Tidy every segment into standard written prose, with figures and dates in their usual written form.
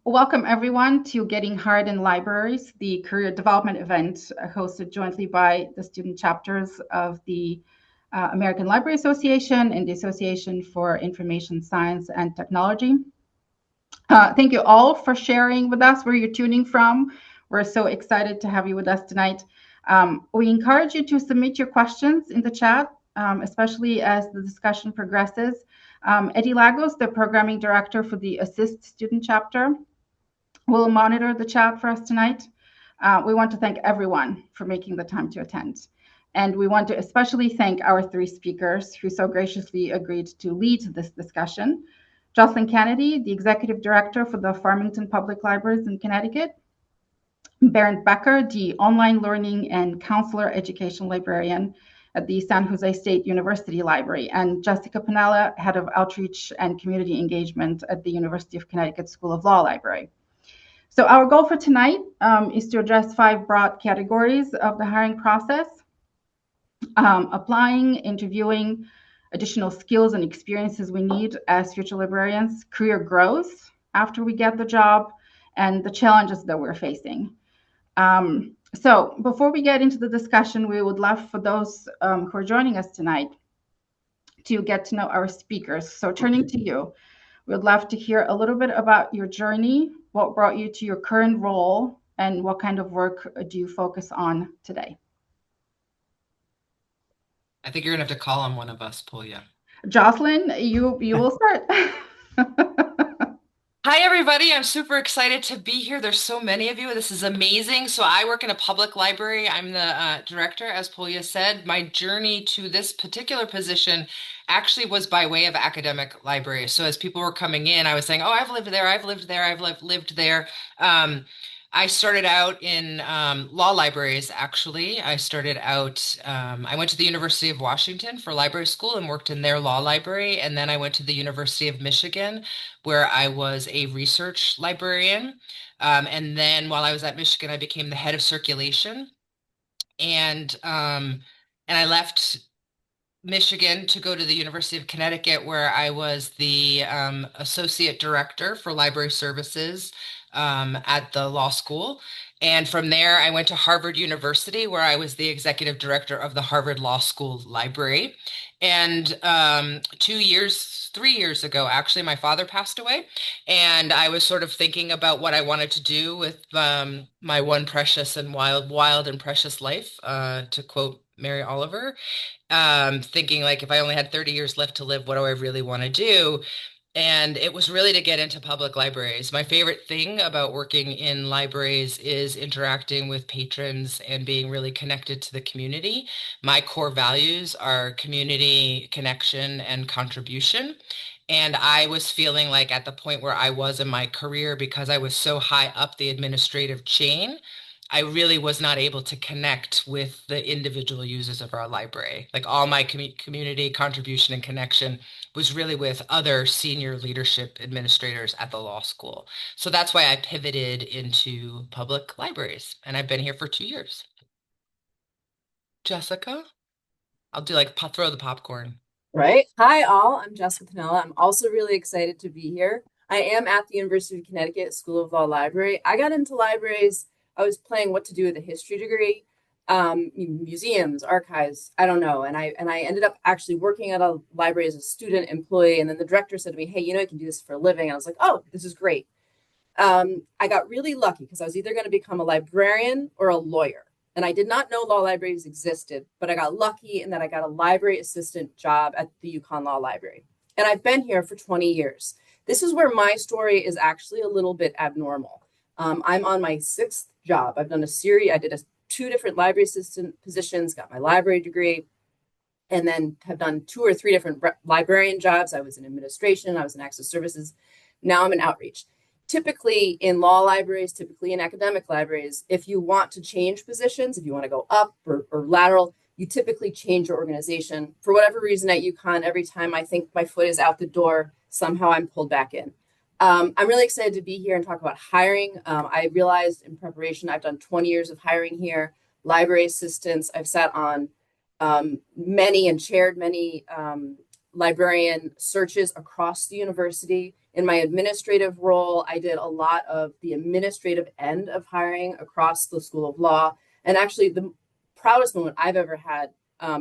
Welcome everyone to Getting Hard in Libraries, the career development event hosted jointly by the student chapters of the American Library Association and the Association for Information Science and Technology. Thank you all for sharing with us where you're tuning from. We're so excited to have you with us tonight. We encourage you to submit your questions in the chat, especially as the discussion progresses. Eddie Lagos, the programming director for the ASIST student chapter, will monitor the chat for us tonight. We want to thank everyone for making the time to attend. And we want to especially thank our three speakers who so graciously agreed to lead this discussion. Jocelyn Kennedy, the Executive Director for the Farmington Public Libraries in Connecticut. Bernd Becker, the Online Learning and Counselor Education Librarian at the San Jose State University Library. And Jessica Panella, Head of Outreach and Community Engagement at the University of Connecticut School of Law Library. So our goal for tonight is to address 5 broad categories of the hiring process: applying, interviewing, additional skills and experiences we need as future librarians, career growth after we get the job, and the challenges that we're facing. So before we get into the discussion, we would love for those who are joining us tonight to get to know our speakers. So turning to you, we'd love to hear a little bit about your journey, what brought you to your current role, and what kind of work do you focus on today? I think you're gonna have to call on one of us, Pulya. Jocelyn, you will start. Hi, everybody. I'm super excited to be here. There's so many of you. This is amazing. So I work in a public library. I'm the director, as Pulya said. My journey to this particular position actually was by way of academic library. So as people were coming in, I was saying, oh, I've lived there, I've lived there, lived there. I started out in law libraries, actually. I went to the University of Washington for library school and worked in their law library. And then I went to the University of Michigan, where I was a research librarian. And then while I was at Michigan, I became the head of circulation. And I left Michigan to go to the University of Connecticut, where I was the associate director for library services at the law school. And from there, I went to Harvard University, where I was the executive director of the Harvard Law School Library. And 3 years ago, actually, my father passed away. And I was sort of thinking about what I wanted to do with my one precious and wild and precious life, to quote Mary Oliver, thinking like if I only had 30 years left to live, what do I really want to do? And it was really to get into public libraries. My favorite thing about working in libraries is interacting with patrons and being really connected to the community. My core values are community, connection, and contribution. And I was feeling like at the point where I was in my career, because I was so high up the administrative chain, I really was not able to connect with the individual users of our library. Like all my community contribution and connection was really with other senior leadership administrators at the law school. So that's why I pivoted into public libraries, and I've been here for 2 years. Jessica, I'll do like throw the popcorn. Right. Hi, all. I'm Jocelyn. I'm also really excited to be here. I am at the University of Connecticut School of Law Library. I got into libraries. I was playing what to do with a history degree, museums, archives. I don't know. And I ended up actually working at a library as a student employee. And then the director said to me, "Hey, you can do this for a living." I was like, "Oh, this is great." I got really lucky because I was either going to become a librarian or a lawyer. And I did not know law libraries existed, but I got lucky in that I got a library assistant job at the UConn Law Library. And I've been here for 20 years. This is where my story is actually a little bit abnormal. I'm on my 6th job. I've done a series, I did 2 different library assistant positions, got my library degree, and then have done 2 or 3 different librarian jobs. I was in administration, I was in access services. Now I'm in outreach. Typically in law libraries, typically in academic libraries, if you want to change positions, if you want to go up or lateral, you typically change your organization. For whatever reason at UConn, every time I think my foot is out the door, somehow I'm pulled back in. I'm really excited to be here and talk about hiring. I realized in preparation, I've done 20 years of hiring here, library assistants. I've sat on many and chaired many librarian searches across the university. In my administrative role, I did a lot of the administrative end of hiring across the School of Law. And actually, the proudest moment I've ever had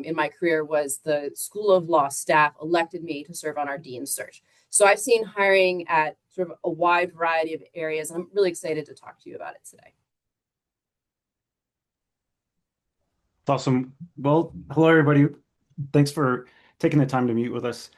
in my career was the School of Law staff elected me to serve on our dean's search. So I've seen hiring at sort of a wide variety of areas. And I'm really excited to talk to you about it today. It's awesome. Well, hello, everybody. Thanks for taking the time to meet with us.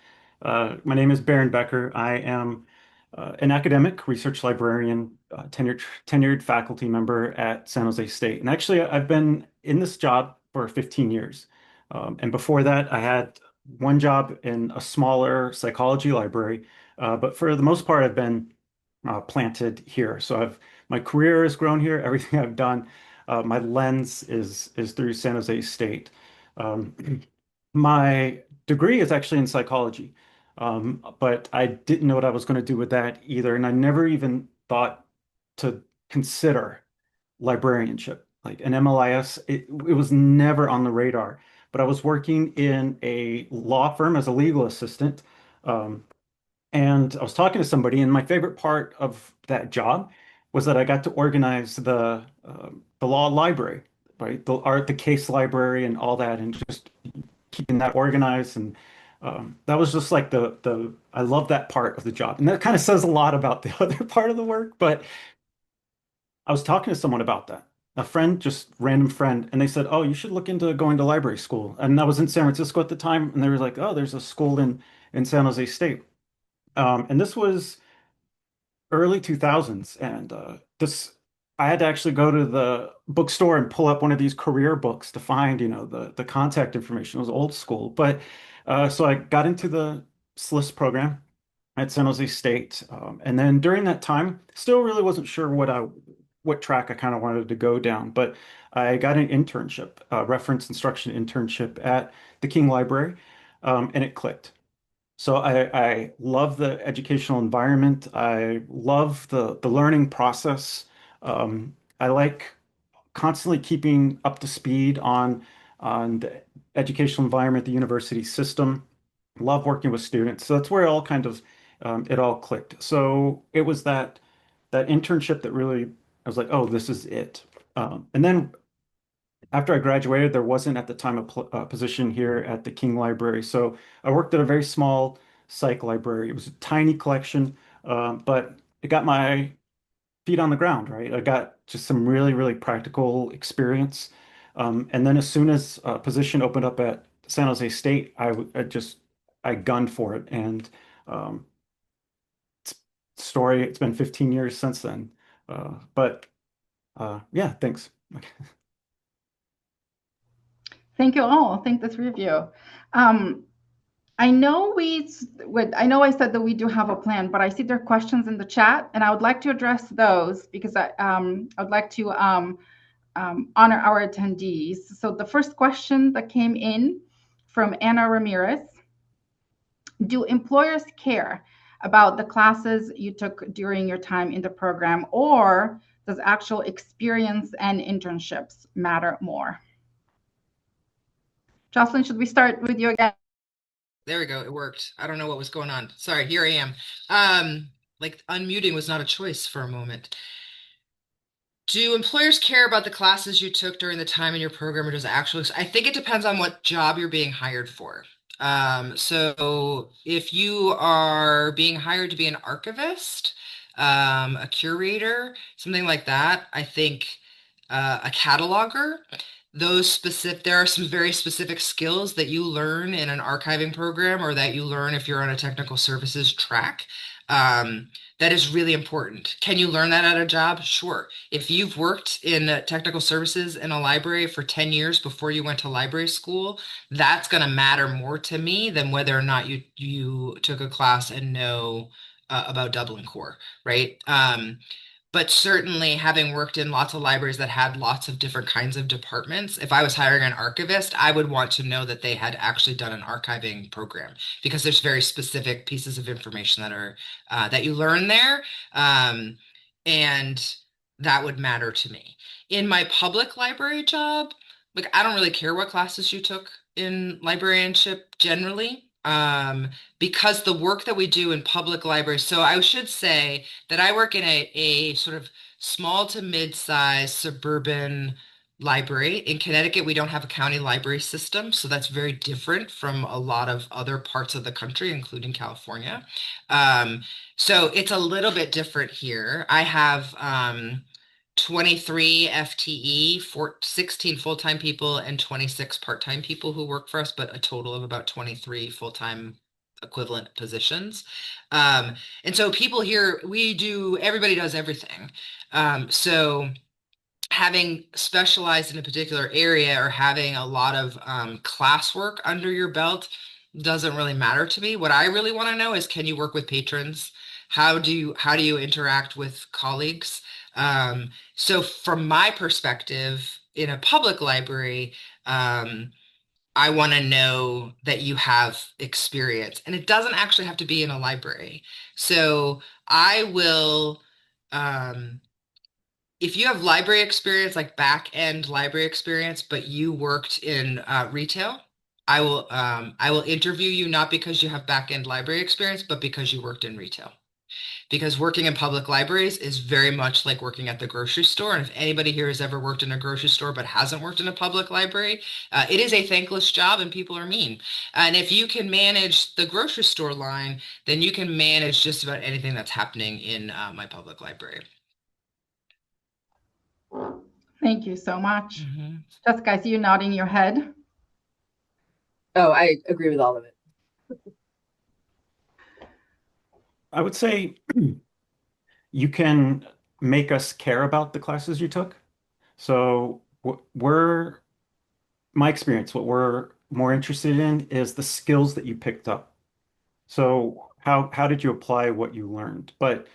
My name is Bernd Becker. I am an academic research librarian, tenured faculty member at San Jose State. And actually, I've been in this job for 15 years. And before that, I had one job in a smaller psychology library. But for the most part, I've been planted here. So my career has grown here. Everything I've done, my lens is through San Jose State. Um, my degree is actually in psychology, but I didn't know what I was going to do with that either, and I never even thought to consider librarianship, like an MLIS. It was never on the radar. But I was working in a law firm as a legal assistant. Um, and I was talking to somebody, and my favorite part of that job was that I got to organize the law library, right? The case library and all that, and just keeping that organized. And that was just like the I love that part of the job, and that kind of says a lot about the other part of the work. But I was talking to someone about that, a friend, just random friend, and they said, "Oh, you should look into going to library school." And I was in San Francisco at the time, and they were like, "Oh, there's a school in San Jose State." And this was early 2000s, and this I had to actually go to the bookstore and pull up one of these career books to find, the contact information. It was old school, but so I got into the SLIS program at San Jose State, and then during that time, still really wasn't sure what track I kind of wanted to go down, but I got an internship, a reference instruction internship at the King Library, and it clicked. So I love the educational environment. I love the learning process. I like constantly keeping up to speed on the educational environment, the university system. Love working with students. So that's where it all clicked. So it was that internship that really I was like, oh, this is it. And then after I graduated, there wasn't at the time a position here at the King Library. So I worked at a very small psych library. It was a tiny collection, but it got my feet on the ground, right? I got just some really, really practical experience. And then as soon as a position opened up at San Jose State, I gunned for it. And um, it's been 15 years since then. But yeah, thanks. Thank you all. Thank the three of you. I know I said that we do have a plan, but I see there are questions in the chat, and I would like to address those because I would like to honor our attendees. So the first question that came in from Anna Ramirez: do employers care about the classes you took during your time in the program, or does actual experience and internships matter more? Jocelyn, should we start with you again? There we go. It worked. I don't know what was going on. Sorry, here I am. Like unmuting was not a choice for a moment. Do employers care about the classes you took during the time in your program, or does actually? I think it depends on what job you're being hired for. So if you are being hired to be an archivist, a curator, something like that, I think a cataloger, there are some very specific skills that you learn in an archiving program or that you learn if you're on a technical services track. That is really important. Can you learn that at a job? Sure. If you've worked in technical services in a library for 10 years before you went to library school, that's going to matter more to me than whether or not you took a class and know about Dublin Core, right? But certainly having worked in lots of libraries that had lots of different kinds of departments, if I was hiring an archivist, I would want to know that they had actually done an archiving program because there's very specific pieces of information that are that you learn there. And that would matter to me. In my public library job, like I don't really care what classes you took in librarianship generally. because the work that we do in public libraries, so I should say that I work in a sort of small to mid-sized suburban library. In Connecticut, we don't have a county library system, so that's very different from a lot of other parts of the country, including California. Um, so it's a little bit different here. I have 23 FTE, 16 full-time people, and 26 part-time people who work for us, but a total of about 23 full-time equivalent positions. And so people here, everybody does everything. So having specialized in a particular area or having a lot of classwork under your belt doesn't really matter to me. What I really want to know is, can you work with patrons? How do you interact with colleagues? So from my perspective, in a public library, I want to know that you have experience, and it doesn't actually have to be in a library. So I will, if you have library experience, like back end library experience, but you worked in retail, I will interview you not because you have back end library experience, but because you worked in retail. Because working in public libraries is very much like working at the grocery store. And if anybody here has ever worked in a grocery store but hasn't worked in a public library, it is a thankless job and people are mean. And if you can manage the grocery store line, then you can manage just about anything that's happening in my public library. Thank you so much. Mm-hmm. Jessica, I see you nodding your head. Oh, I agree with all of it. I would say you can make us care about the classes you took. So my experience, what we're more interested in is the skills that you picked up. So how did you apply what you learned? But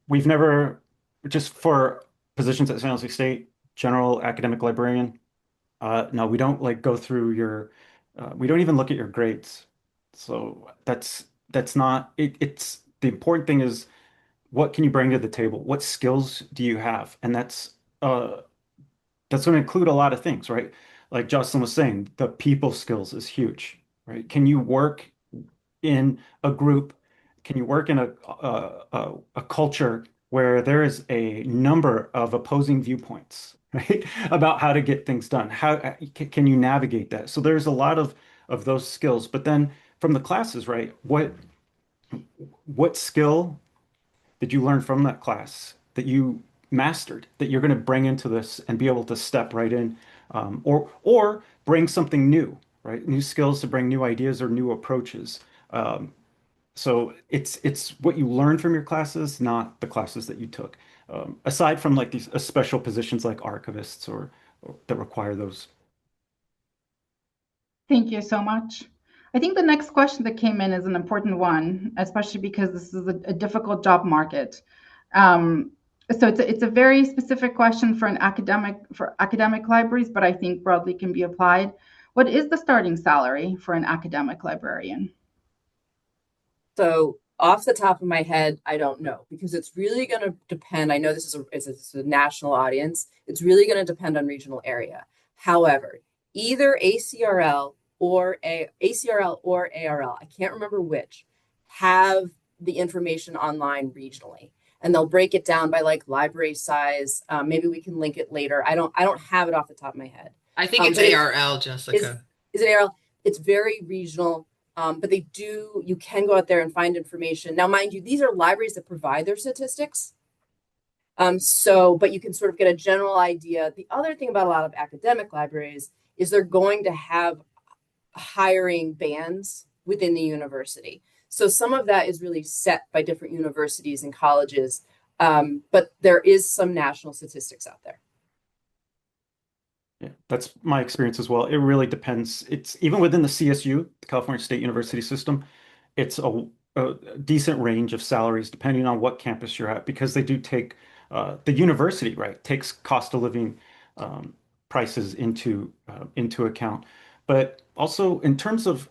we've never, just for positions at San Jose State, general academic librarian, no, we don't like go through we don't even look at your grades. So that's not it. It's the important thing is what can you bring to the table? What skills do you have? And that's going to include a lot of things, right? Like Jocelyn was saying, the people skills is huge, right? Can you work in a group? Can you work in a culture where there is a number of opposing viewpoints, right? About how to get things done? How can you navigate that? So there's a lot of those skills. But then from the classes, right? What skill did you learn from that class that you mastered that you're going to bring into this and be able to step right in, or bring something new, right? New skills to bring new ideas or new approaches. So it's what you learn from your classes, not the classes that you took. Aside from like these special positions like archivists or that require those. Thank you so much. I think the next question that came in is an important one, especially because this is a difficult job market. So it's a very specific question for academic libraries, but I think broadly can be applied. What is the starting salary for an academic librarian? So off the top of my head, I don't know because it's really going to depend. I know this is a national audience. It's really going to depend on regional area. However, either ACRL or ARL, I can't remember which, have the information online regionally, and they'll break it down by like library size. Maybe we can link it later. I don't have it off the top of my head. I think it's ARL, Jessica. Is it ARL? It's very regional. But you can go out there and find information. Now, mind you, these are libraries that provide their statistics. But you can sort of get a general idea. The other thing about a lot of academic libraries is they're going to have hiring bans within the university. So some of that is really set by different universities and colleges. But there is some national statistics out there. Yeah, that's my experience as well. It really depends. It's even within the CSU, the California State University system, it's a decent range of salaries depending on what campus you're at, because they do take the university, right, takes cost of living prices into account. But also in terms of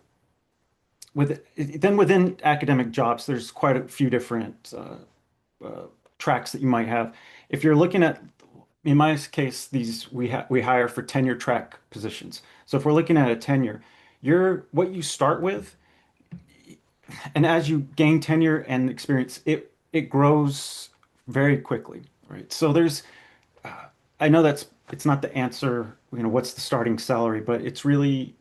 within academic jobs, there's quite a few different tracks that you might have. If you're looking at, in my case, we hire for tenure track positions. So if we're looking at a tenure, what you start with, and as you gain tenure and experience, it grows very quickly, right? So I know it's not the answer, what's the starting salary, but it's really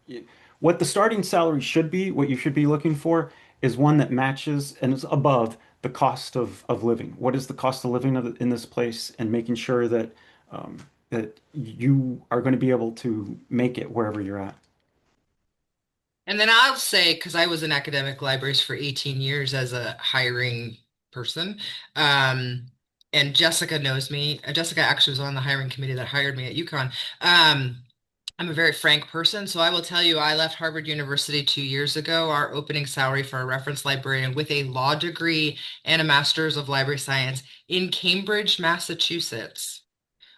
what the starting salary should be, what you should be looking for is one that matches and is above the cost of living. What is the cost of living in this place, and making sure that you are going to be able to make it wherever you're at. And then I'll say, because I was in academic libraries for 18 years as a hiring person, um, and Jessica knows me. Jessica actually was on the hiring committee that hired me at UConn. Um, I'm a very frank person, so I will tell you, I left Harvard University 2 years ago. Our opening salary for a reference librarian with a law degree and a master's of library science in Cambridge, Massachusetts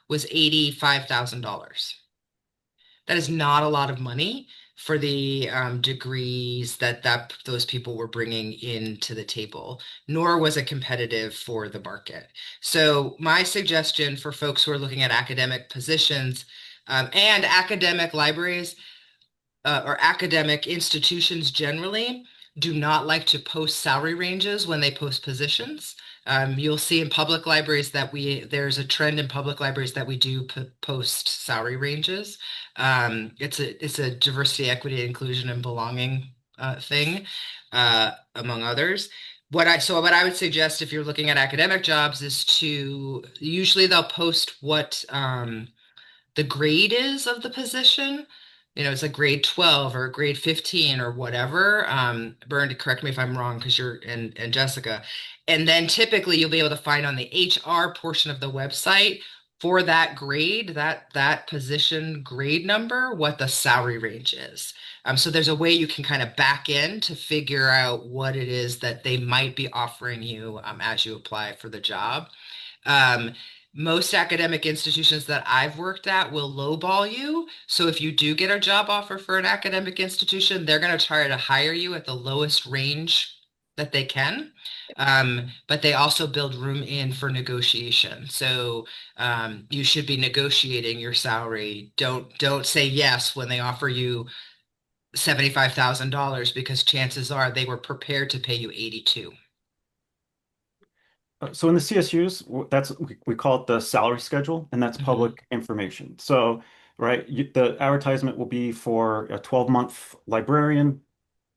was $85,000. That is not a lot of money for the degrees that those people were bringing into the table, nor was it competitive for the market. So my suggestion for folks who are looking at academic positions and academic libraries or academic institutions generally do not like to post salary ranges when they post positions. You'll see in public libraries that there's a trend in public libraries that we do post salary ranges. It's a diversity, equity, inclusion, and belonging thing, among others. What I would suggest if you're looking at academic jobs is to usually they'll post what the grade is of the position. It's like grade 12 or grade 15 or whatever. Bernd, correct me if I'm wrong, because and Jessica. And then typically you'll be able to find on the HR portion of the website for that grade, that position grade number, what the salary range is. So there's a way you can kind of back in to figure out what it is that they might be offering you as you apply for the job. Um, Most academic institutions that I've worked at will lowball you. So if you do get a job offer for an academic institution, they're going to try to hire you at the lowest range that they can. But they also build room in for negotiation. So you should be negotiating your salary. Don't say yes when they offer you $75,000 because chances are they were prepared to pay you 82. So in the CSUs, we call it the salary schedule, and that's Mhm. public information. So, right, the advertisement will be for a 12-month librarian,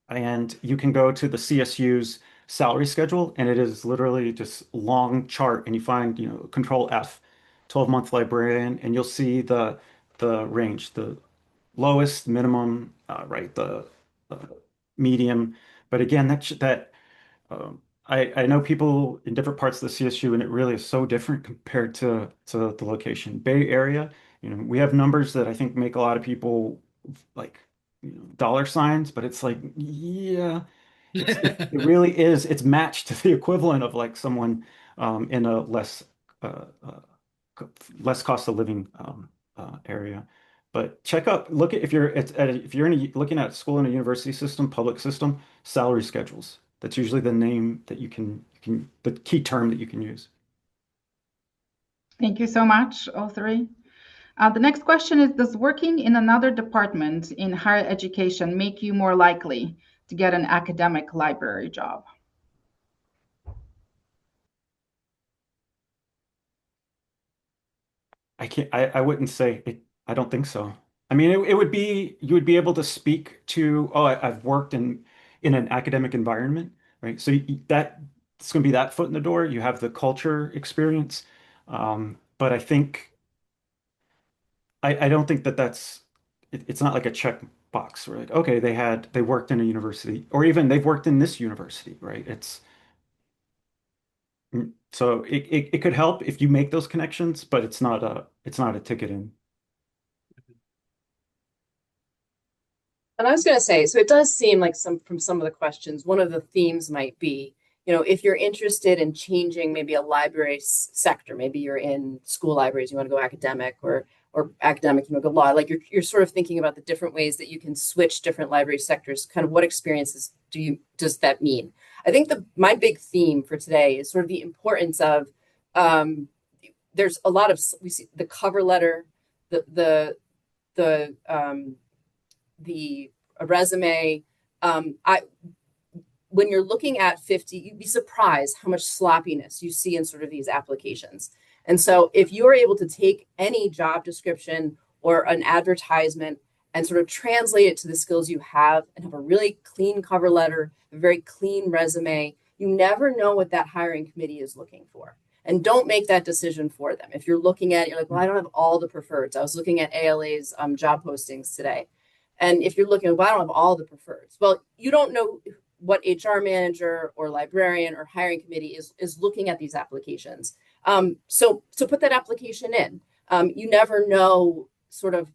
and you can go to the CSU's salary schedule, and it is literally just long chart, and you find, Control F, 12-month librarian, and you'll see the range, the lowest, minimum, right, the uh, medium. But again, I know people in different parts of the CSU, and it really is so different compared to the location. Bay Area, we have numbers that I think make a lot of people like, dollar signs, but it's like, yeah, it really is. It's matched to the equivalent of like someone in a uh, uh, less cost of living area. But look at if you're if you're looking at school in a university system, public system, salary schedules. That's usually the name that the key term that you can use. Thank you so much, all three. The next question is, does working in another department in higher education make you more likely to get an academic library job? I wouldn't say it. I don't think so. I mean, it would be, you would be able to speak to, oh, I've worked in an academic environment, right? So that it's going to be that foot in the door. You have the culture experience. But I don't think it's not like a check box, right? Okay, they worked in a university, or even they've worked in this university, right? So it could help if you make those connections, but it's not a ticket in. And I was going to say, so it does seem like from some of the questions, one of the themes might be, if you're interested in changing maybe a library sector, maybe you're in school libraries, you want to go academic or academic, go law, like you're sort of thinking about the different ways that you can switch different library sectors, kind of what experiences does that mean? I think my big theme for today is sort of the importance of there's a lot of, we see the cover letter, the the a resume. I When you're looking at 50, you'd be surprised how much sloppiness you see in sort of these applications. And so if you're able to take any job description or an advertisement and sort of translate it to the skills you have and have a really clean cover letter, a very clean resume, you never know what that hiring committee is looking for. And don't make that decision for them. If you're looking at it, you're like, well, I don't have all the preferreds. I was looking at ALA's job postings today. And if you're looking, well, I don't have all the preferreds. Well, you don't know what HR manager or librarian or hiring committee is looking at these applications. So put that application in. You never know sort of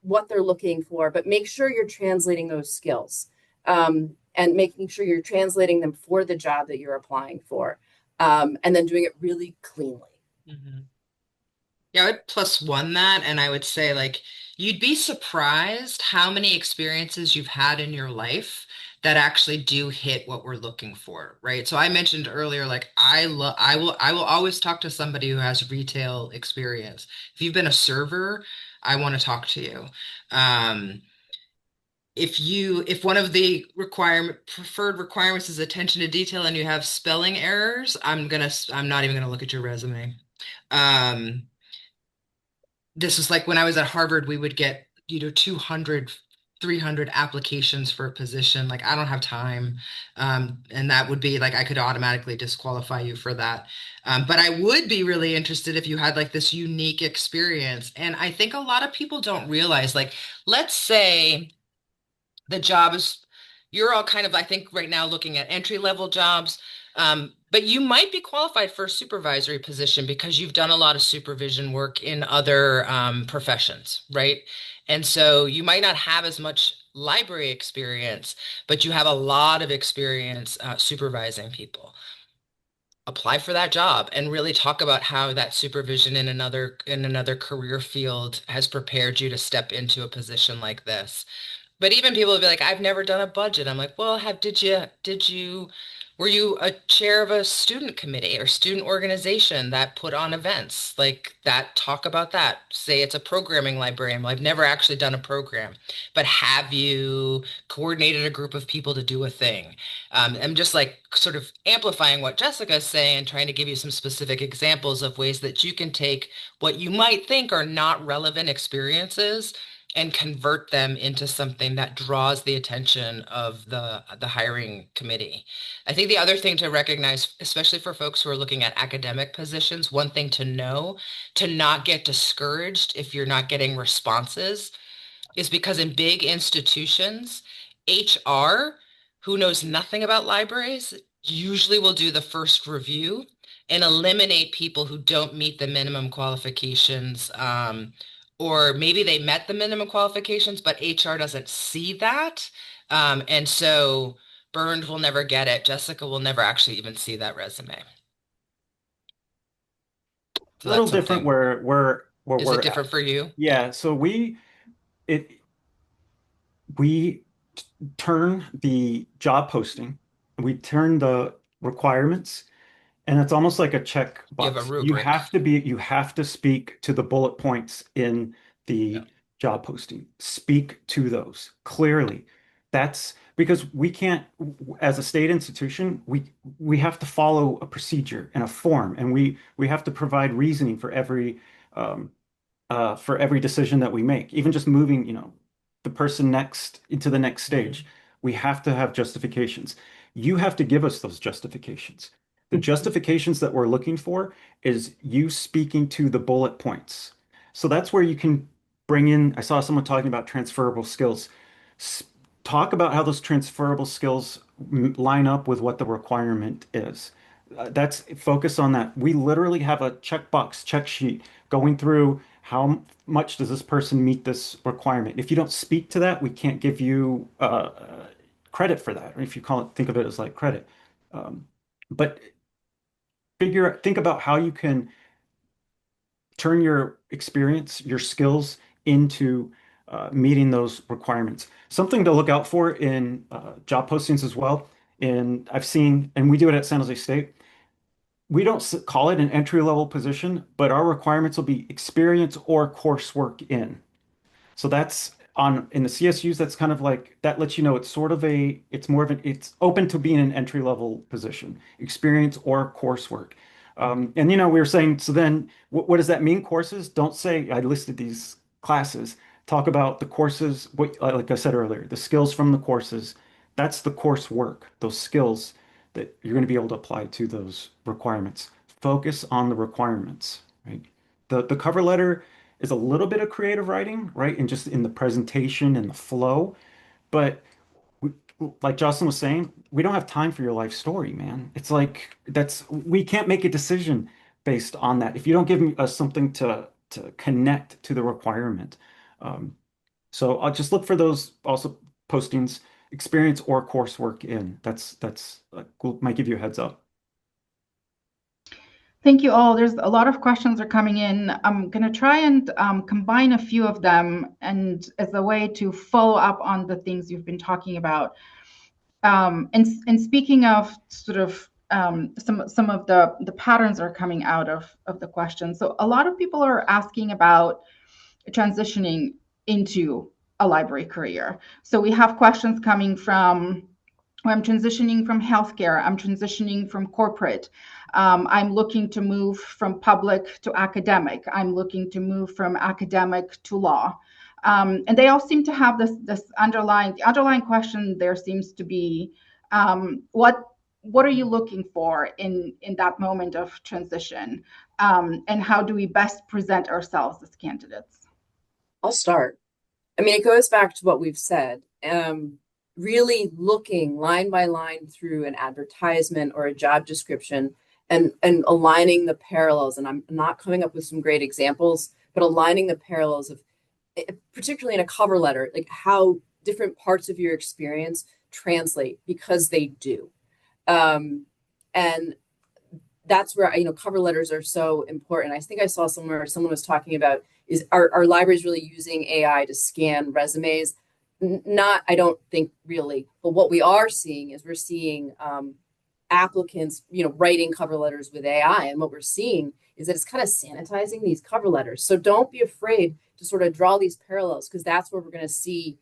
what they're looking for, but make sure you're translating those skills and making sure you're translating them for the job that you're applying for, and then doing it really cleanly. Mm-hmm. Yeah, I would plus one that, and I would say like you'd be surprised how many experiences you've had in your life that actually do hit what we're looking for, right? So I mentioned earlier, like I will always talk to somebody who has retail experience. If you've been a server, I want to talk to you. Um, if one of the preferred requirements is attention to detail and you have spelling errors, I'm not even gonna look at your resume. Um, this is like when I was at Harvard, we would get, 200, 300 applications for a position. Like, I don't have time. And that would be like, I could automatically disqualify you for that. But I would be really interested if you had like this unique experience. And I think a lot of people don't realize, like, let's say the job is, you're all kind of, I think right now looking at entry level jobs. But you might be qualified for a supervisory position because you've done a lot of supervision work in other professions, right? And so you might not have as much library experience, but you have a lot of experience supervising people. Apply for that job and really talk about how that supervision in another career field has prepared you to step into a position like this. But even people will be like, I've never done a budget. I'm like, well, were you a chair of a student committee or student organization that put on events like that? Talk about that. Say it's a programming librarian. Well, I've never actually done a program, but have you coordinated a group of people to do a thing? I'm just like sort of amplifying what Jessica's saying and trying to give you some specific examples of ways that you can take what you might think are not relevant experiences and convert them into something that draws the attention of the hiring committee. I think the other thing to recognize, especially for folks who are looking at academic positions, one thing to know, to not get discouraged if you're not getting responses, is because in big institutions, HR, who knows nothing about libraries, usually will do the first review and eliminate people who don't meet the minimum qualifications. Or maybe they met the minimum qualifications, but HR doesn't see that. And so Bernd will never get it. Jessica will never actually even see that resume. A So little that's different something. where Is we're it at. different for you? Yeah, so it we turn the job posting, we turn the requirements, and it's almost like a You have a checkbox. rubric. You have to speak to the bullet points in Yeah. the job posting. Speak to those clearly. That's because we can't, as a state institution, we have to follow a procedure and a form, and we have to provide reasoning um, for every decision that we make. Even just moving, the person next into the next stage, we have to have justifications. You have to give us those justifications. The justifications that we're looking for is you speaking to the bullet points. So that's where you can bring in, I saw someone talking about transferable skills. S- Talk about how those transferable skills line up with what the requirement is. That's focus on that. We literally have a checkbox, check sheet going through how much does this person meet this requirement. If you don't speak to that, we can't give you credit for that. Or if you think of it as like credit. Um, but think about how you can turn your experience, your skills into meeting those requirements. Something to look out for in job postings as well. And I've seen, and we do it at San Jose State. We don't call it an entry level position, but our requirements will be experience or coursework in. So that's On in the CSUs, that's kind of like that lets you know it's more of an it's open to being an entry level position, experience or coursework. And we were saying, so then what does that mean? Courses? Don't say I listed these classes. Talk about the courses, what like I said earlier, the skills from the courses. That's the coursework, those skills that you're going to be able to apply to those requirements. Focus on the requirements, right? The cover letter is a little bit of creative writing, right? And just in the presentation and the flow. But we, like Jocelyn was saying, we don't have time for your life story, man. It's like we can't make a decision based on that. If you don't give us something to connect to the requirement. Um, so I'll just look for those also postings, experience or coursework in. That's might give you a heads up. Thank you all. There's a lot of questions are coming in. I'm going to try and combine a few of them and as a way to follow up on the things you've been talking about. And speaking of sort of some of the patterns are coming out of the question. So a lot of people are asking about transitioning into a library career. So we have questions coming from, I'm transitioning from healthcare, I'm transitioning from corporate, I'm looking to move from public to academic, I'm looking to move from academic to law. And they all seem to have this underlying question there seems to be, what are you looking for in that moment of transition? And how do we best present ourselves as candidates? I'll start. I mean, it goes back to what we've said. Really looking line by line through an advertisement or a job description and aligning the parallels. And I'm not coming up with some great examples, but aligning the parallels of, particularly in a cover letter, like how different parts of your experience translate because they do. And that's where, cover letters are so important. I think I saw somewhere someone was talking about is our libraries really using AI to scan resumes? Not, I don't think really, but what we are seeing is we're seeing applicants, writing cover letters with AI. And what we're seeing is that it's kind of sanitizing these cover letters. So don't be afraid to sort of draw these parallels because that's where we're going to see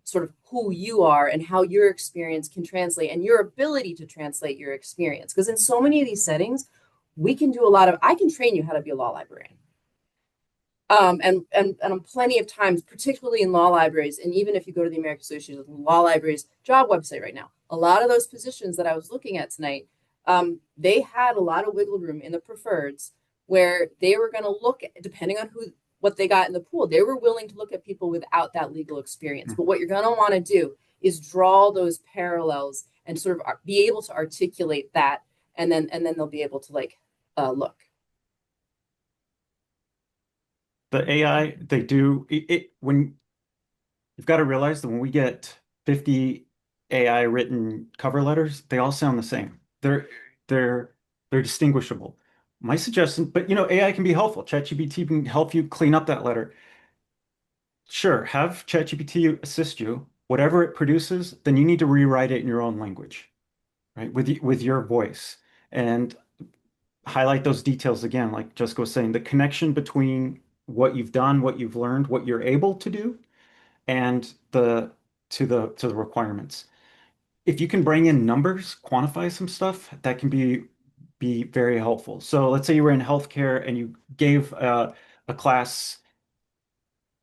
sort of who you are and how your experience can translate and your ability to translate your experience. Because in so many of these settings, we can do I can train you how to be a law librarian. And on plenty of times, particularly in law libraries, and even if you go to the American Association of Law Libraries job website right now, a lot of those positions that I was looking at tonight, they had a lot of wiggle room in the preferreds where they were going to look at, depending on what they got in the pool, they were willing to look at people without that legal experience. But what you're going to want to do is draw those parallels and sort of be able to articulate that, and then they'll be able to look. The AI, they do it when you've got to realize that when we get 50 AI written cover letters, they all sound the same. They're distinguishable. My suggestion, but AI can be helpful. ChatGPT can help you clean up that letter. Sure, have ChatGPT assist you. Whatever it produces, then you need to rewrite it in your own language, right? With your voice and highlight those details again, like Jessica was saying, the connection between what you've done, what you've learned, what you're able to do, and to the requirements. If you can bring in numbers, quantify some stuff, that can be very helpful. So let's say you were in healthcare and you gave a class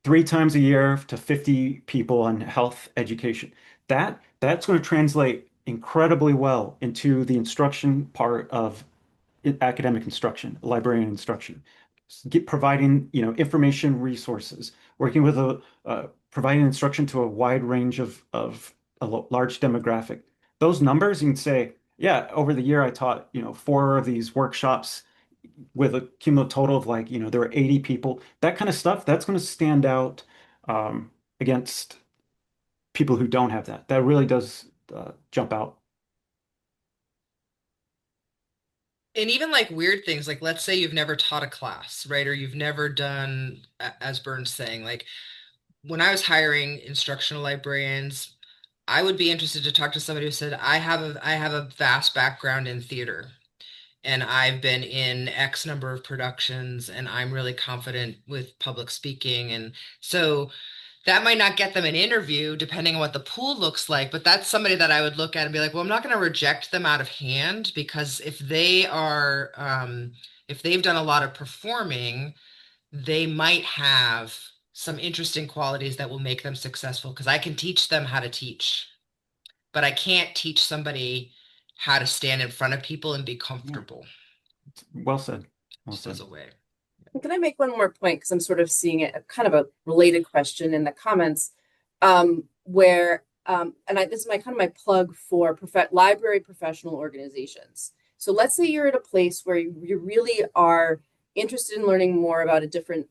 3 times a year to 50 people on health education. That's going to translate incredibly well into the instruction part of academic instruction, librarian instruction, providing information resources, working with providing instruction to a wide range of a large demographic. Those numbers you can say, yeah, over the year I taught 4 of these workshops with a cumulative total of there were 80 people. That kind of stuff that's going to stand out against people who don't have that. That really does jump out. And even like weird things, like let's say you've never taught a class, right? Or you've never done, as Bernd's saying, like when I was hiring instructional librarians, I would be interested to talk to somebody who said, I have a vast background in theater and I've been in X number of productions and I'm really confident with public speaking. And so that might not get them an interview depending on what the pool looks like, but that's somebody that I would look at and be like, well, I'm not going to reject them out of hand, because if they are, if they've done a lot of performing, they might have some interesting qualities that will make them successful, because I can teach them how to teach, but I can't teach somebody how to stand in front of people and be comfortable. Well said. Well Just said. as a way. Can I make one more point? Because I'm sort of seeing it kind of a related question in the comments, where this is my kind of my plug for library professional organizations. So let's say you're at a place where you really are interested in learning more about a different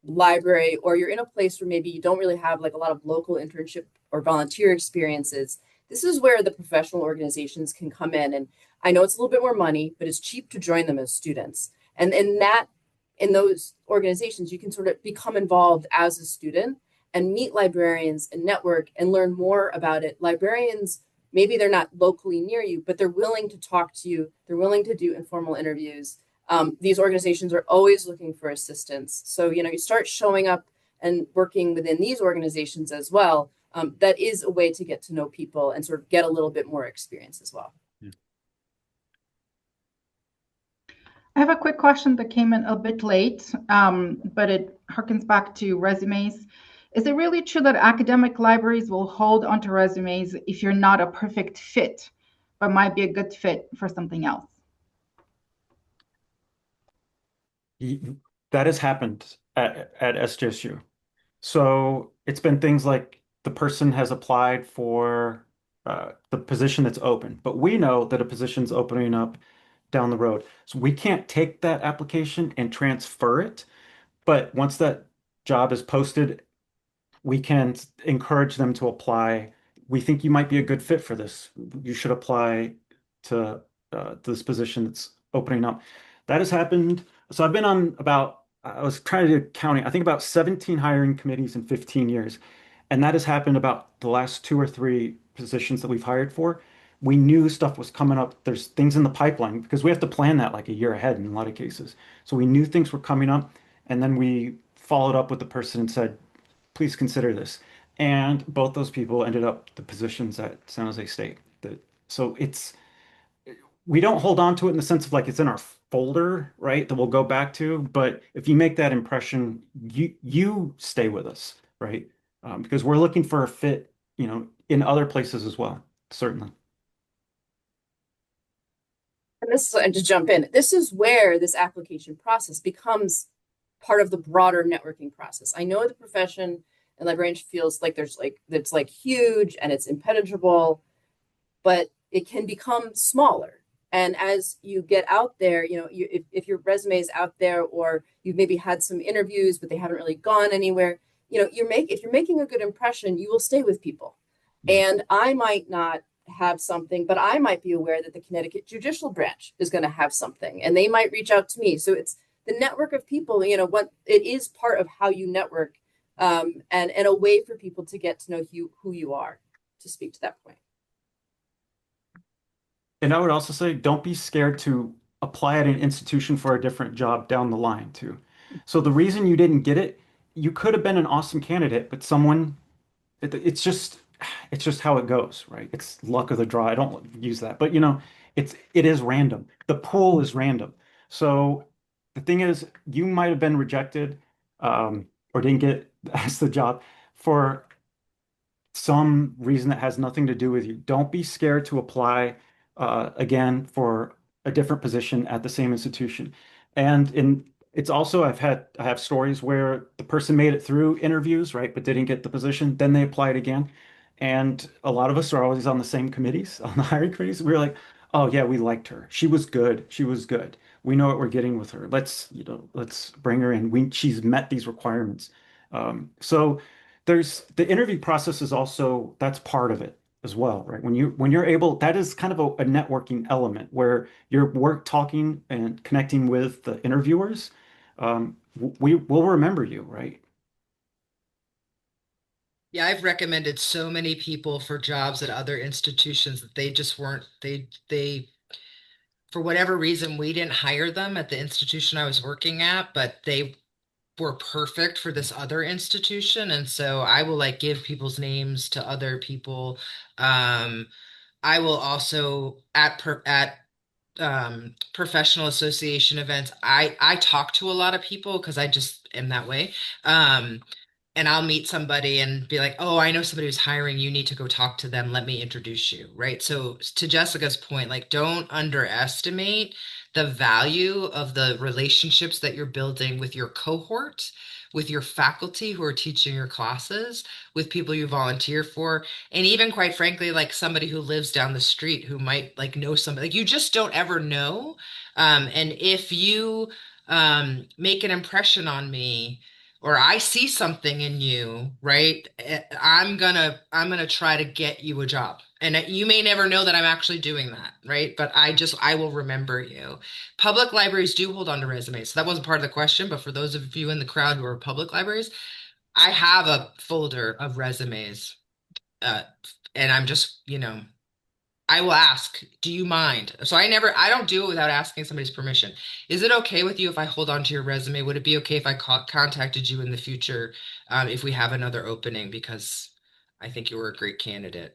library, or you're in a place where maybe you don't really have like a lot of local internship or volunteer experiences. This is where the professional organizations can come in. And I know it's a little bit more money, but it's cheap to join them as students. And in those organizations, you can sort of become involved as a student and meet librarians and network and learn more about it. Librarians, maybe they're not locally near you, but they're willing to talk to you. They're willing to do informal interviews. These organizations are always looking for assistance. So, you start showing up and working within these organizations as well. That is a way to get to know people and sort of get a little bit more experience as well. I have a quick question that came in a bit late, but it harkens back to resumes. Is it really true that academic libraries will hold onto resumes if you're not a perfect fit, but might be a good fit for something else? That has happened at SJSU. So it's been things like the person has applied for the position that's open, but we know that a position's opening up down the road. So we can't take that application and transfer it. But once that job is posted, we can encourage them to apply. We think you might be a good fit for this. You should apply to this position that's opening up. That has happened. So I've been on I was trying to do counting, I think about 17 hiring committees in 15 years. And that has happened about the last 2 or 3 positions that we've hired for. We knew stuff was coming up. There's things in the pipeline because we have to plan that like a year ahead in a lot of cases. So we knew things were coming up, and then we followed up with the person and said, please consider this. And both those people ended up the positions at San Jose State. So we don't hold on to it in the sense of like it's in our folder, right, that we'll go back to. But if you make that impression, you stay with us, right? Because we're looking for a fit, in other places as well, certainly. And to jump in, this is where this application process becomes part of the broader networking process. I know the profession and librarian feels like it's like huge and it's impenetrable, but it can become smaller. And as you get out there, if your resume is out there, or you've maybe had some interviews, but they haven't really gone anywhere, if you're making a good impression, you will stay with people. And I might not have something, but I might be aware that the Connecticut Judicial Branch is going to have something, and they might reach out to me. So it's the network of people, what it is part of how you network, and a way for people to get to know who you are, to speak to that point. And I would also say, don't be scared to apply at an institution for a different job down the line too. So the reason you didn't get it, you could have been an awesome candidate, but it's just how it goes, right? It's luck of the draw. I don't use that, but it is random. The pool is random. So the thing is, you might have been rejected, or didn't get asked the job for some reason that has nothing to do with you. Don't be scared to apply again for a different position at the same institution. And it's also I have stories where the person made it through interviews, right, but didn't get the position. Then they applied again. And a lot of us are always on the same committees, on the hiring committees. We were like, oh yeah, we liked her. She was good. She was good. We know what we're getting with her. Let's bring her in. She's met these requirements. So there's the interview process is also that's part of it as well, right? When you're able, that is kind of a networking element where you're talking and connecting with the interviewers. We will remember you, right? Yeah, I've recommended so many people for jobs at other institutions that they just weren't, they, for whatever reason, we didn't hire them at the institution I was working at, but they were perfect for this other institution. And so I will like give people's names to other people. Um, I will also at professional association events. I talk to a lot of people because I just am that way. Um, and I'll meet somebody and be like, "Oh, I know somebody who's hiring. You need to go talk to them. Let me introduce you." Right? So to Jessica's point, like don't underestimate the value of the relationships that you're building with your cohort, with your faculty who are teaching your classes, with people you volunteer for, and even quite frankly, like somebody who lives down the street who might like know somebody. Like you just don't ever know. And if you make an impression on me or I see something in you, right? I'm gonna try to get you a job. And you may never know that I'm actually doing that, right? But I will remember you. Public libraries do hold on to resumes. So that wasn't part of the question, but for those of you in the crowd who are public libraries, I have a folder of resumes. Uh, and I'm just, I will ask, do you mind? So I don't do it without asking somebody's permission. Is it okay with you if I hold on to your resume? Would it be okay if I contacted you in the future, if we have another opening? Because I think you were a great candidate.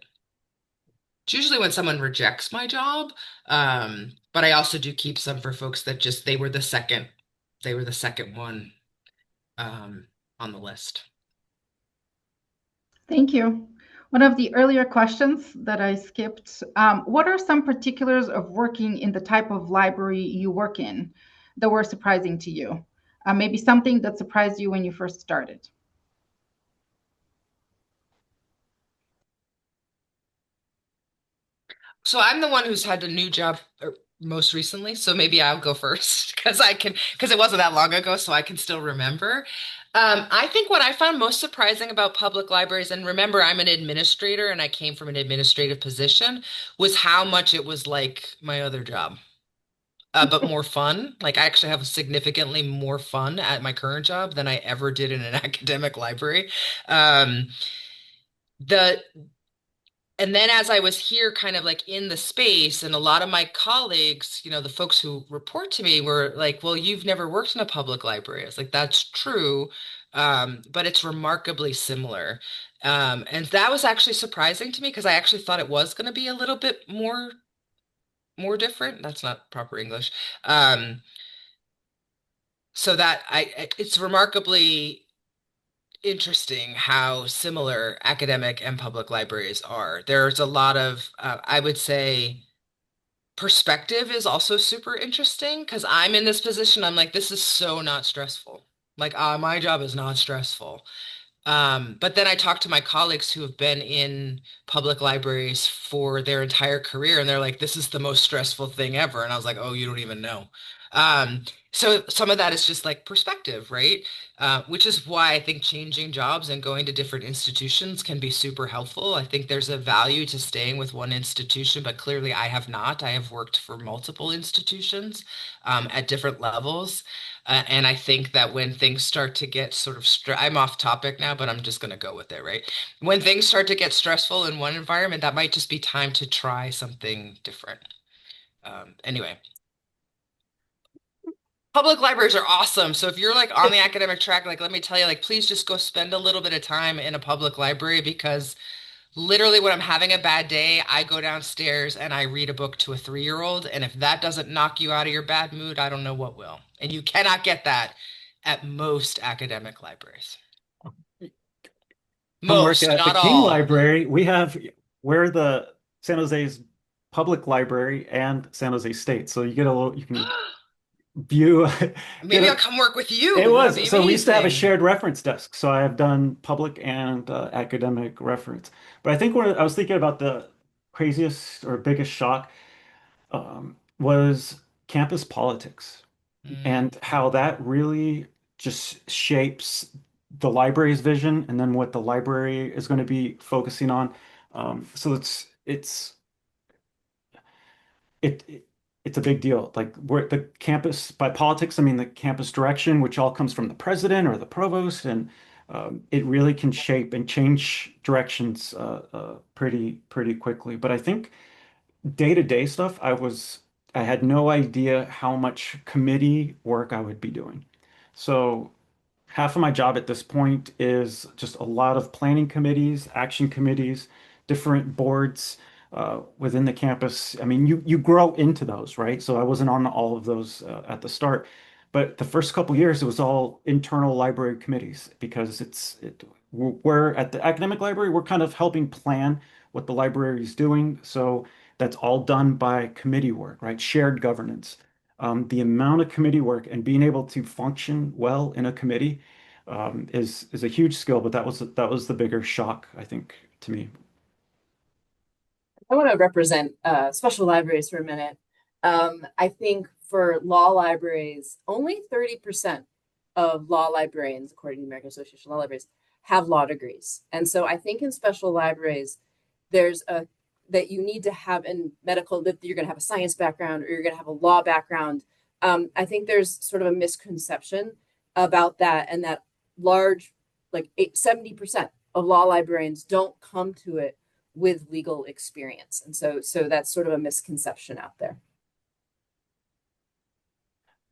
It's usually when someone rejects my job, but I also do keep some for folks that just they were the second one um, on the list. Thank you. One of the earlier questions that I skipped, what are some particulars of working in the type of library you work in that were surprising to you? Maybe something that surprised you when you first started. So I'm the one who's had a new job most recently, so maybe I'll go first because it wasn't that long ago, so I can still remember. I think what I found most surprising about public libraries, and remember, I'm an administrator and I came from an administrative position, was how much it was like my other job, but more fun. Like I actually have significantly more fun at my current job than I ever did in an academic library. Um, the and then as I was here kind of like in the space and a lot of my colleagues, the folks who report to me were like, well, you've never worked in a public library. I was like, that's true. But it's remarkably similar. And that was actually surprising to me because I actually thought it was going to be a little bit more different. That's not proper English. So that it's remarkably interesting how similar academic and public libraries are. There's a lot of, I would say, perspective is also super interesting because I'm in this position. I'm like, this is so not stressful. Like, my job is not stressful. But then I talk to my colleagues who have been in public libraries for their entire career, and they're like, this is the most stressful thing ever. And I was like, oh, you don't even know. Um, so some of that is just like perspective, right? Which is why I think changing jobs and going to different institutions can be super helpful. I think there's a value to staying with one institution, but clearly I have not. I have worked for multiple institutions at different levels. And I think that when things start to get sort of I'm off topic now, but I'm just going to go with it, right? When things start to get stressful in one environment, that might just be time to try something different. Anyway, public libraries are awesome. So if you're like on the academic track, like let me tell you, like please just go spend a little bit of time in a public library because literally when I'm having a bad day, I go downstairs and I read a book to a 3-year-old. And if that doesn't knock you out of your bad mood, I don't know what will. And you cannot get that at most academic libraries. Come work Most, at the not King all. Library. We're the San Jose's public library and San Jose State. So you can view, Maybe I'll come work with you. it That'd be was, so we used to have a amazing. shared reference desk. So I have done public and academic reference. But I think what I was thinking about the craziest or biggest shock was campus politics Mm. and how that really just shapes the library's vision and then what the library is going to be focusing on. So it's a big deal. Like we're the campus by politics, I mean the campus direction, which all comes from the president or the provost, and it really can shape and change directions pretty quickly. But I think day-to-day stuff, I had no idea how much committee work I would be doing. So half of my job at this point is just a lot of planning committees, action committees, different boards within the campus. I mean, you grow into those, right? So I wasn't on all of those at the start, but the first couple years it was all internal library committees because we're at the academic library, we're kind of helping plan what the library is doing. So that's all done by committee work, right? Shared governance. The amount of committee work and being able to function well in a committee is a huge skill, but that was the bigger shock, I think, to me. I want to represent special libraries for a minute. I think for law libraries, only 30% of law librarians, according to the American Association of Law Libraries, have law degrees. And so I think in special libraries, there's a that you need to have in medical, that you're going to have a science background or you're going to have a law background. I think there's sort of a misconception about that, and that large, like 70% of law librarians don't come to it with legal experience. And so that's sort of a misconception out there.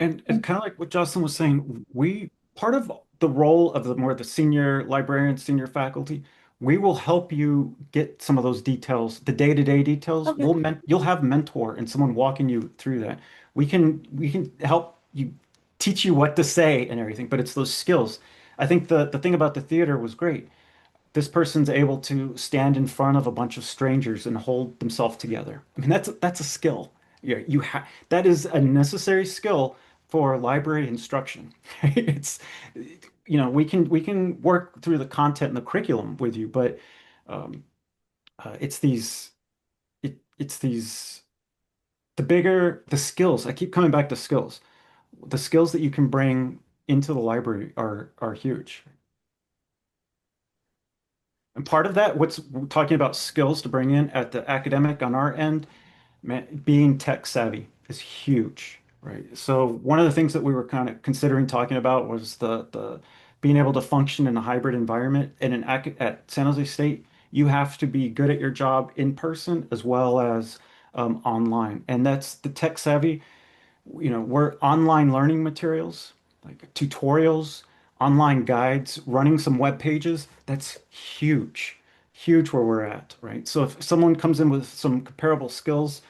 And kind of like what Jocelyn was saying, we part of the role of the senior librarian, senior faculty, we will help you get some of those details, the day-to-day details. Okay. You'll have a mentor and someone walking you through that. We can help you teach you what to say and everything, but it's those skills. I think the thing about the theater was great. This person's able to stand in front of a bunch of strangers and hold themselves together. I mean, that's a skill. That is a necessary skill for library instruction. It's we can work through the content and the curriculum with you, but um, it's these it's these the skills. I keep coming back to skills. The skills that you can bring into the library are huge. And part of that, what's we're talking about skills to bring in at the academic on our end, man, being tech savvy is huge, right? So one of the things that we were kind of considering talking about was the being able to function in a hybrid environment. And at San Jose State, you have to be good at your job in person as well as online. And that's the tech savvy. We're online learning materials, like tutorials, online guides, running some web pages. That's huge, huge where we're at, right? So if someone comes in with some comparable skills,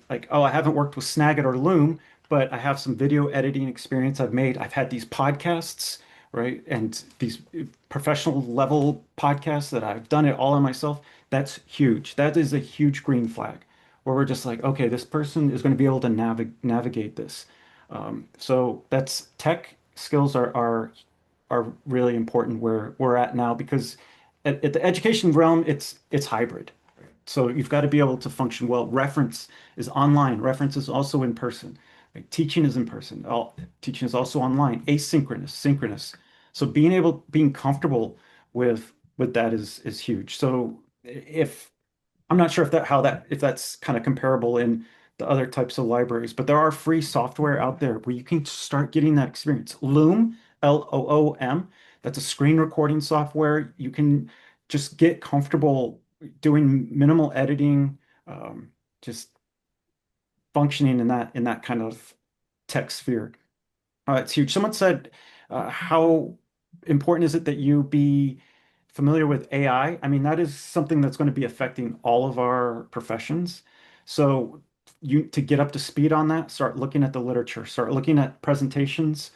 like, oh, I haven't worked with Snagit or Loom, but I have some video editing experience I've had these podcasts, right? And these professional level podcasts that I've done it all on myself. That's huge. That is a huge green flag where we're just like, okay, this person is going to be able to navigate this. So that's tech skills are really important where we're at now because at the education realm, it's hybrid. So you've got to be able to function well. Reference is online. Reference is also in person. Like, teaching is in person. Teaching is also online. Asynchronous, synchronous. So being comfortable with that is huge. So if I'm not sure if that's kind of comparable in the other types of libraries, but there are free software out there where you can start getting that experience. Loom, Loom, that's a screen recording software. You can just get comfortable doing minimal editing, just functioning in that kind of tech sphere. It's huge. Someone said, how important is it that you be familiar with AI? I mean, that is something that's going to be affecting all of our professions. So to get up to speed on that, start looking at the literature, start looking at presentations.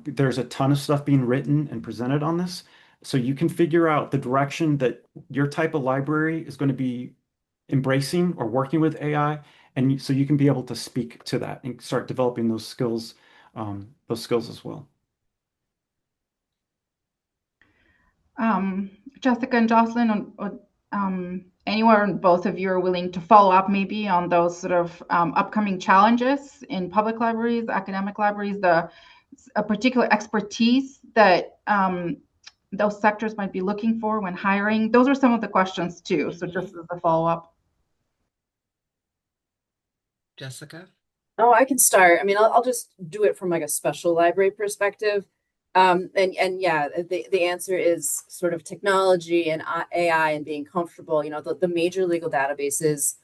There's a ton of stuff being written and presented on this. So you can figure out the direction that your type of library is going to be embracing or working with AI. And so you can be able to speak to that and start developing those skills as well. Jessica and Jocelyn, anyone, both of you are willing to follow up maybe on those sort of upcoming challenges in public libraries, academic libraries, a particular expertise that those sectors might be looking for when hiring. Those are some of the questions too. So just as a follow up. Jessica? Oh, I can start. I mean, I'll just do it from like a special library perspective. And yeah, the answer is sort of technology and AI and being comfortable. The major legal databases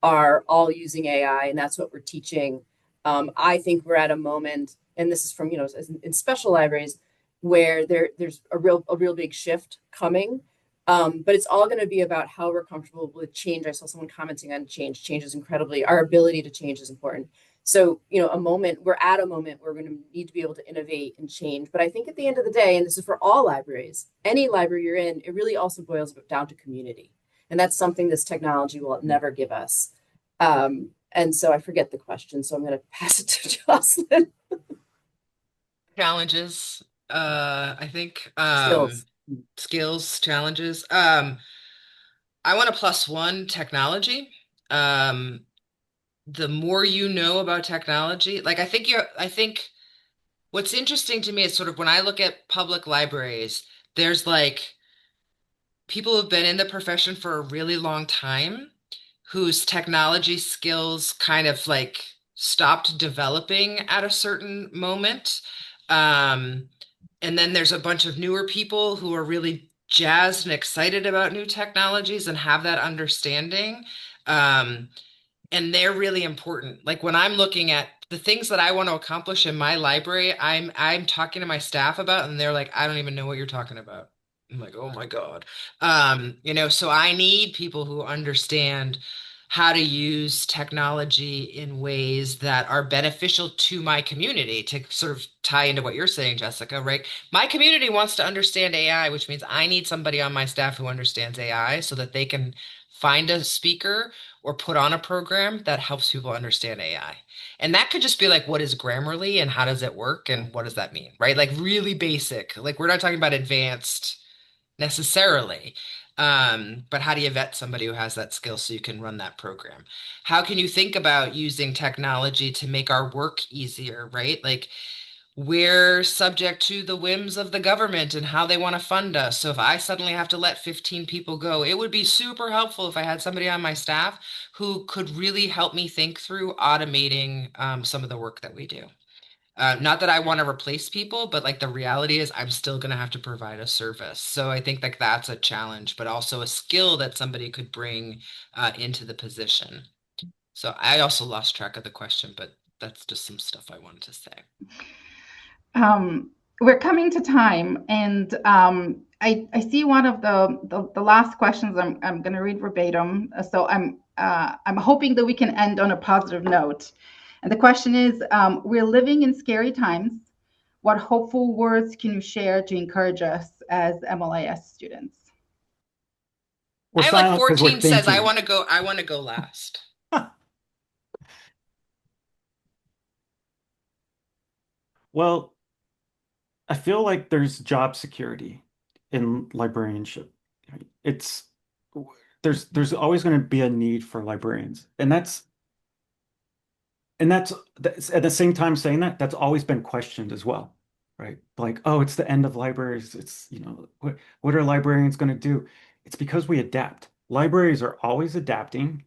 are all using AI, and that's what we're teaching. I think we're at a moment, and this is from, in special libraries, where there's a real big shift coming. But it's all going to be about how we're comfortable with change. I saw someone commenting on change. Change is incredibly, our ability to change is important. So, we're at a moment where we're going to need to be able to innovate and change. But I think at the end of the day, and this is for all libraries, any library you're in, it really also boils down to community. And that's something this technology will never give us. And so I forget the question, so I'm going to pass it to Jocelyn. Challenges, I think, skills, challenges. I want to +1 technology. The more you know about technology, like I think what's interesting to me is sort of when I look at public libraries, there's like people who've been in the profession for a really long time whose technology skills kind of like stopped developing at a certain moment. And then there's a bunch of newer people who are really jazzed and excited about new technologies and have that understanding. And they're really important. Like when I'm looking at the things that I want to accomplish in my library, I'm talking to my staff about, and they're like, I don't even know what you're talking about. I'm like, oh my God. So I need people who understand how to use technology in ways that are beneficial to my community, to sort of tie into what you're saying, Jessica, right? My community wants to understand AI, which means I need somebody on my staff who understands AI so that they can find a speaker or put on a program that helps people understand AI. And that could just be like, what is Grammarly and how does it work and what does that mean, right? Like really basic. Like we're not talking about advanced necessarily. But how do you vet somebody who has that skill so you can run that program? How can you think about using technology to make our work easier, right? Like we're subject to the whims of the government and how they want to fund us. So if I suddenly have to let 15 people go, it would be super helpful if I had somebody on my staff who could really help me think through automating some of the work that we do. Not that I want to replace people, but like the reality is I'm still going to have to provide a service. So I think like that's a challenge, but also a skill that somebody could bring into the position. So I also lost track of the question, but that's just some stuff I wanted to say. We're coming to time, and I see one of the last questions. I'm going to read verbatim. So I'm hoping that we can end on a positive note. And the question is, we're living in scary times. What hopeful words can you share to encourage us as MLIS students? I have like 14 says I want to go last. Well, I feel like there's job security in librarianship. There's always going to be a need for librarians, and that's at the same time saying that's always been questioned as well, right? Like, oh, it's the end of libraries. It's, what are librarians going to do? It's because we adapt. Libraries are always adapting.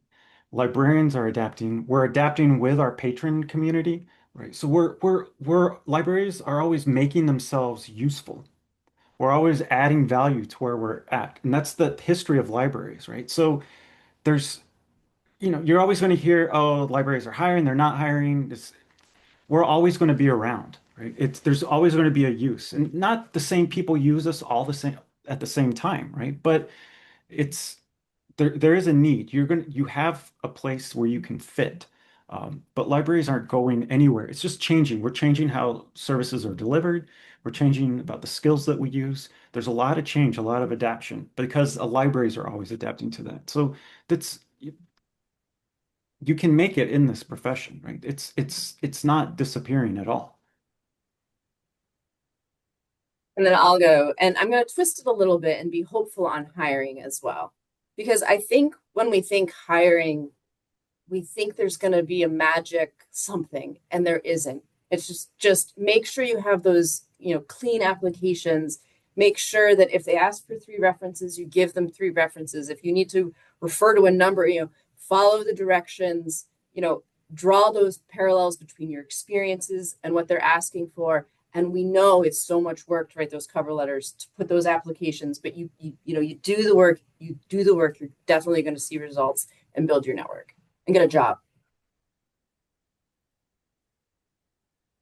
Librarians are adapting. We're adapting with our patron community, right? So we're libraries are always making themselves useful. We're always adding value to where we're at. And that's the history of libraries, right? So there's you're always going to hear, oh, libraries are hiring, they're not hiring. We're always going to be around, right? There's always going to be a use, and not the same people use us all the same at the same time, right? But it's there is a need. You have a place where you can fit. But libraries aren't going anywhere. It's just changing. We're changing how services are delivered. We're changing about the skills that we use. There's a lot of change, a lot of adaptation, because libraries are always adapting to that. So that's you can make it in this profession, right? It's not disappearing at all. And then I'll go, and I'm going to twist it a little bit and be hopeful on hiring as well. Because I think when we think hiring, we think there's going to be a magic something, and there isn't. It's just make sure you have those, clean applications. Make sure that if they ask for 3 references, you give them 3 references. If you need to refer to a number, follow the directions, draw those parallels between your experiences and what they're asking for. And we know it's so much work to write those cover letters, to put those applications, but you do the work, you're definitely going to see results and build your network and get a job.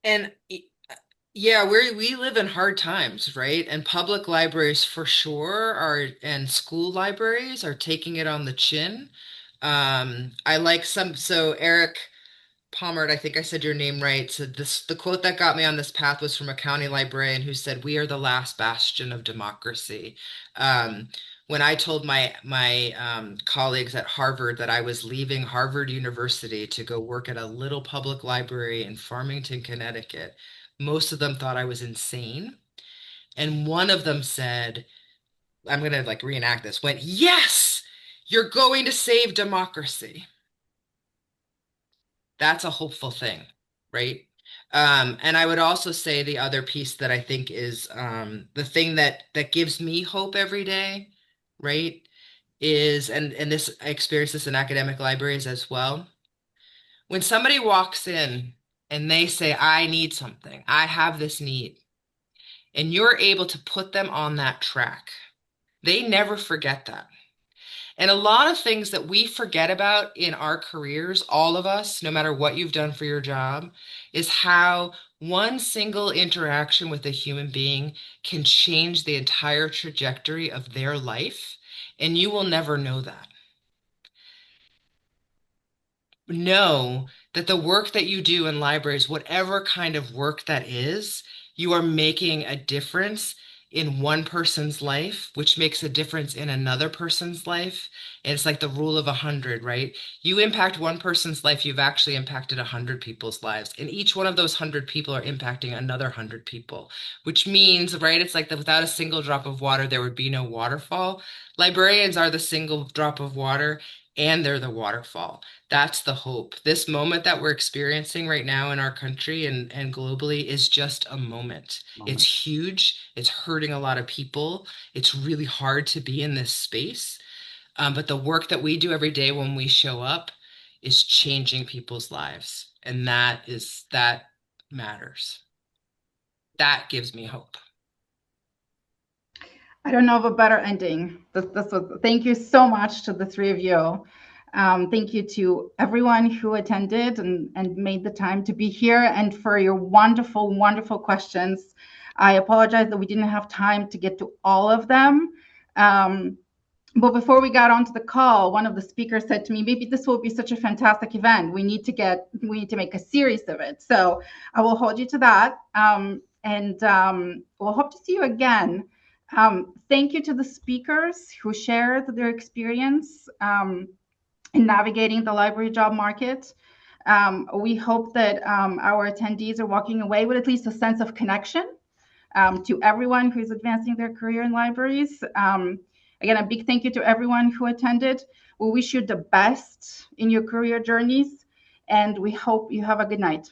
And Yeah, we live in hard times, right? And public libraries for sure are, and school libraries are taking it on the chin. I like some, so Eric Palmer, I think I said your name right. So the quote that got me on this path was from a county librarian who said, "We are the last bastion of democracy." Um, when I told my colleagues at Harvard that I was leaving Harvard University to go work at a little public library in Farmington, Connecticut, most of them thought I was insane. And one of them said, "I'm gonna like reenact this," went, "Yes, you're going to save democracy." That's a hopeful thing, right? And I would also say the other piece that I think is the thing that gives me hope every day, right? Is and this I experience this in academic libraries as well. When somebody walks in and they say, "I need something, I have this need," and you're able to put them on that track, they never forget that. And a lot of things that we forget about in our careers, all of us, no matter what you've done for your job, is how one single interaction with a human being can change the entire trajectory of their life. And you will never know that. Know that the work that you do in libraries, whatever kind of work that is, you are making a difference in one person's life, which makes a difference in another person's life. And it's like the rule of 100, right? You impact one person's life, you've actually impacted 100 people's lives. And each one of those 100 people are impacting another 100 people, which means, right, it's like that without a single drop of water, there would be no waterfall. Librarians are the single drop of water, and they're the waterfall. That's the hope. This moment that we're experiencing right now in our country and globally is just a moment. It's huge. It's hurting a lot of people. It's really hard to be in this space. But the work that we do every day when we show up is changing people's lives. And that matters. That gives me hope. I don't know of a better ending. This was, thank you so much to the three of you. Thank you to everyone who attended and made the time to be here, and for your wonderful, wonderful questions. I apologize that we didn't have time to get to all of them. But before we got onto the call, one of the speakers said to me, maybe this will be such a fantastic event. We need to make a series of it. So I will hold you to that. We'll hope to see you again. Thank you to the speakers who shared their experience in navigating the library job market. We hope that our attendees are walking away with at least a sense of connection to everyone who's advancing their career in libraries. Again, a big thank you to everyone who attended. We wish you the best in your career journeys, and we hope you have a good night.